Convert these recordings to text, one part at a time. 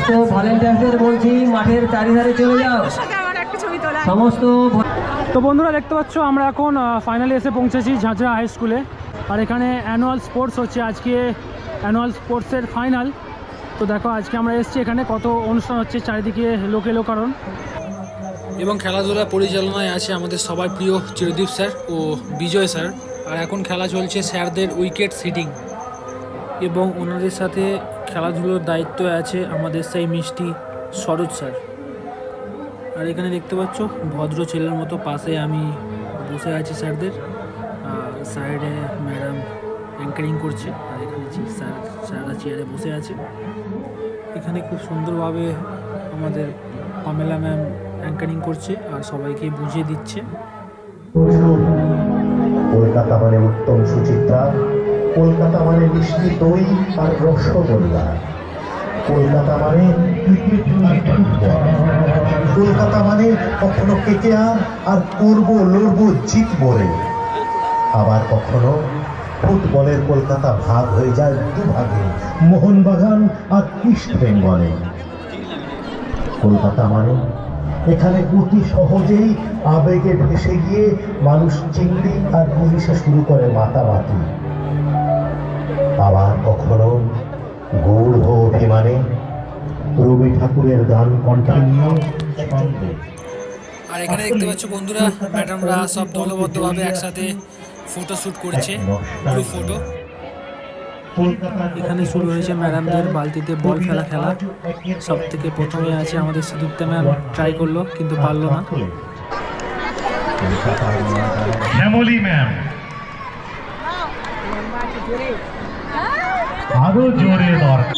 সমস্ত ভলেন্টিয়ারদের বলছি মাঠের চারিধারে চলে যাও সমস্ত। তো বন্ধুরা দেখতে পাচ্ছ আমরা এখন ফাইনালি এসে পৌঁছেছি ঝাঁঝরা হাই স্কুলে। আর এখানে অ্যানুয়াল স্পোর্টস হচ্ছে, আজকে অ্যানুয়াল স্পোর্টসের ফাইনাল। তো দেখো আজকে আমরা এসেছি, এখানে কত অনুষ্ঠান হচ্ছে, চারিদিকে লোকে লোকারণ। এবং খেলাধুলা পরিচালনায় আছে আমাদের সবার প্রিয় চিরদীপ স্যার ও বিজয় স্যার। আর এখন খেলা চলছে স্যারদের উইকেট সিটিং, এবং ওনাদের সাথে খেলাধুলোর দায়িত্বে আছে আমাদের সেই মিষ্টি সরোজ স্যার। আর এখানে দেখতে পাচ্ছ ভদ্র ছেলের মতো পাশে আমি বসে আছি স্যারদের, আর সাইডে ম্যাডাম অ্যাঙ্কারিং করছে, আর এখানে স্যাররা চেয়ারে বসে আছে। এখানে খুব সুন্দরভাবে আমাদের পামেলা ম্যাম অ্যাঙ্কারিং করছে আর সবাইকে বুঝিয়ে দিচ্ছে। কলকাতা মানে উত্তম সুচিত্রা, কলকাতা মানে মিষ্টি দই আর রসগোল্লা, কলকাতা মানে কলকাতা মানে কখনো কেকেআর আর করবো লড়বো জিতবো রে। আবার কখনো ফুটবলের কলকাতা ভাগ হয়ে যায় দুভাগে, মোহনবাগান আর ইস্ট বেঙ্গলে। কলকাতা মানে এখানে অতি সহজেই আবেগে ভেসে গিয়ে মানুষ চিংড়ি আর পুলিশে শুরু করে মাতামাতি। আবার কখনো গূঢ় অভিমানে রবি ঠাকুরের গান কণ্ঠে নিয়ে। আর এখানে দেখতে পাচ্ছ বন্ধুরা ম্যাডামরা সব দলবদ্ধভাবে একসাথে ফটো শ্যুট করছে, গ্রুপ ফটো। এখানে শুরু হয়েছে ম্যাডামদের বালতিতে বল খেলা। সব থেকে প্রথমে আছে আমাদের সিদ্দিকতা ম্যাম, ট্রাই করলো কিন্তু পারলো না। শ্যামলী ম্যাম আরো জোরে দরকার।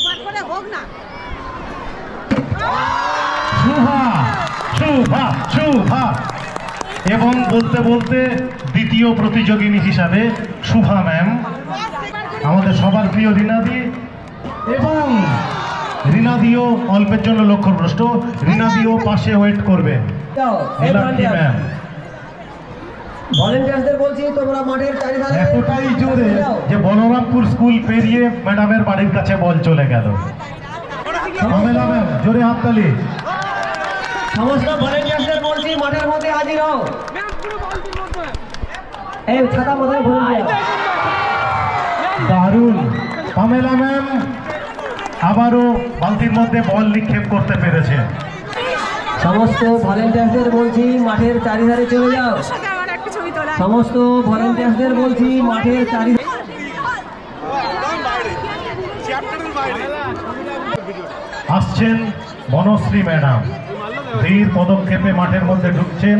শুভা এবং বলতে বলতে দ্বিতীয় প্রতিযোগিনী হিসাবে শুভা ম্যাম, আমাদের সবার প্রিয় রিনাদি। এবং রিনাদিও অল্পের জন্য লক্ষ্যভ্রষ্ট, রিনাদিও পাশে ওয়েট করবে। ম্যাম ভলেন্টিয়ারদের বলছি তোমরা মাঠের চারিধারে এতটাই জোরে যে বলরামপুর স্কুল পেরিয়ে ম্যাডামের বাড়ির কাছে বল চলে গেল। পামেলা ম্যাম জোরে হাততালি। সমস্ত ভলেন্টিয়ারদের বলছি মাঠের মধ্যে হাজির হও। এই ছাতা মাথায় ভলেন্টিয়ার। দারুণ, পামেলা ম্যাম আবারও বালতির মধ্যে বল নিক্ষেপ করতে পেরেছে। সমস্ত ভলেন্টিয়ারদের বলছি মাঠের চারিধারে চলে যাও। সমস্ত ভলেন্টিয়ারদের বলছি মাঠের চারিধারে। আসছেন বনশ্রী ম্যাডাম, ধীর পদক্ষেপে মাঠের মধ্যে ঢুকছেন।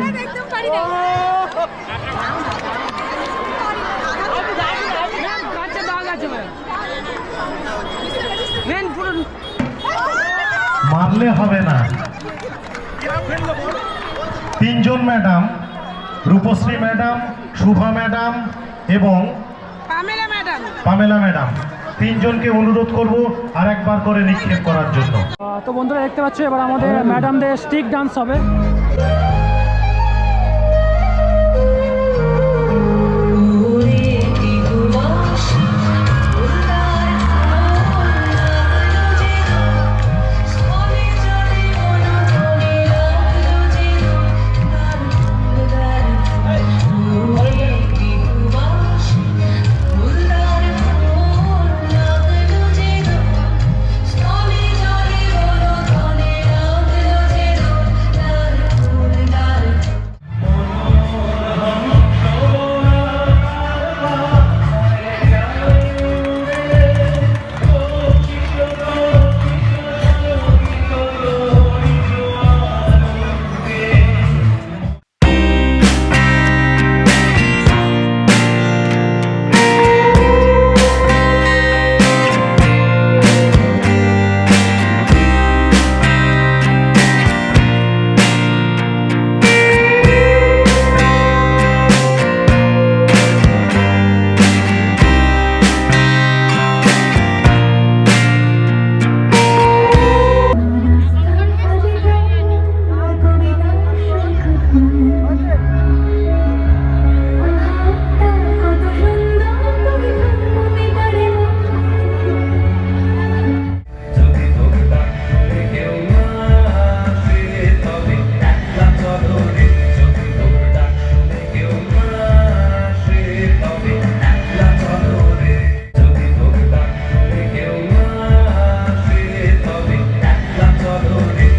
মারলে হবে না। তিনজন madam, Rupashree madam, Shubha madam এবং পামেলা ম্যাডাম, তিনজনকে অনুরোধ করব আর একবার করে নিক্ষেপ করার জন্য। তো বন্ধুরা দেখতে পাচ্ছ এবার আমাদের ম্যাডামদের স্টিক ডান্স হবে।